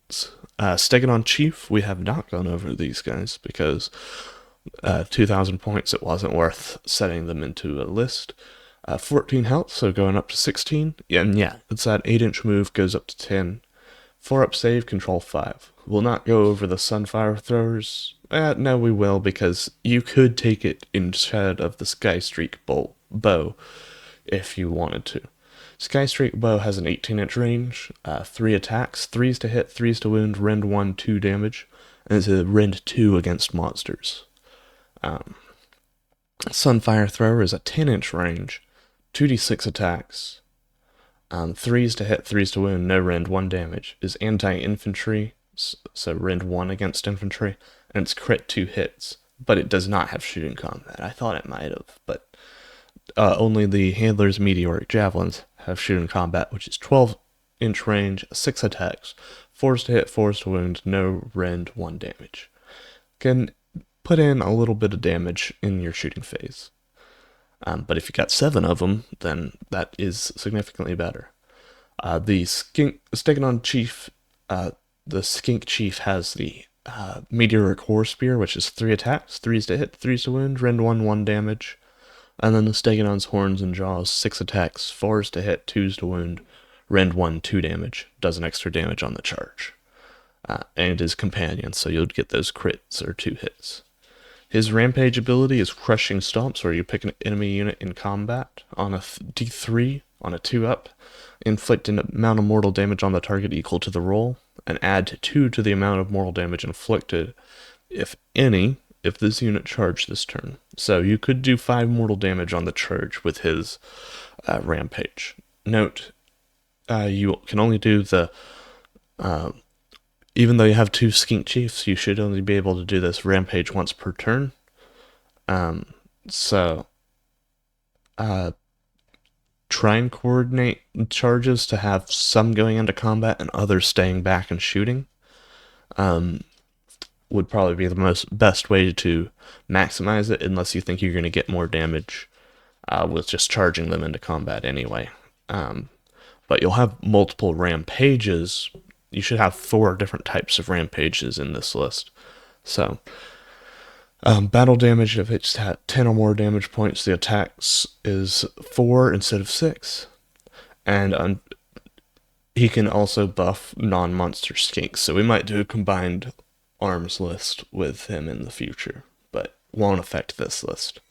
Stegadon Chief, we have not gone over these guys because 2,000 points, it wasn't worth setting them into a list. 14 health, so going up to 16. And yeah, it's that 8-inch move, goes up to 10. 4-up save, control 5. We'll not go over the Sunfire throwers. No, we will, because you could take it instead of the Sky Streak bow if you wanted to. Sky Streak bow has an 18-inch range, 3 attacks, 3s to hit, 3s to wound, rend 1, 2 damage, and it's a rend 2 against monsters. Sunfire Thrower is a 10-inch range, 2d6 attacks, 3s to hit, 3s to wound, no rend, 1 damage, is anti-infantry, so rend 1 against infantry, and it's crit 2 hits, but it does not have shooting combat. I thought it might have, but only the Handler's Meteoric Javelins have shooting combat, which is 12-inch range, 6 attacks, 4s to hit, 4s to wound, no rend, 1 damage. Can put in a little bit of damage in your shooting phase. But if you got 7 of them, then that is significantly better. The Stegadon Chief, the Skink Chief has the Meteoric Horror Spear, which is 3 attacks, 3s to hit, 3s to wound, rend 1, 1 damage. And then the Stegadon's Horns and Jaws, 6 attacks, 4s to hit, 2s to wound, rend 1, 2 damage, does an extra damage on the charge. And his companion, so you'll get those crits or 2 hits. His Rampage ability is Crushing Stomps, where you pick an enemy unit in combat on a D3, on a 2-up, inflict an amount of mortal damage on the target equal to the roll, and add 2 to the amount of mortal damage inflicted, if any, if this unit charged this turn. So you could do 5 mortal damage on the charge with his Rampage. Note, you can only do the... even though you have 2 Skink Chiefs, you should only be able to do this Rampage once per turn. Try and coordinate charges to have some going into combat and others staying back and shooting. Would probably be the best way to maximize it, unless you think you're going to get more damage with just charging them into combat anyway. But you'll have multiple Rampages. You should have 4 different types of Rampages in this list. So, battle damage, if it's at 10 or more damage points, the attacks is 4 instead of 6. And he can also buff non-monster skinks, so we might do a combined arms list with him in the future, but won't affect this list.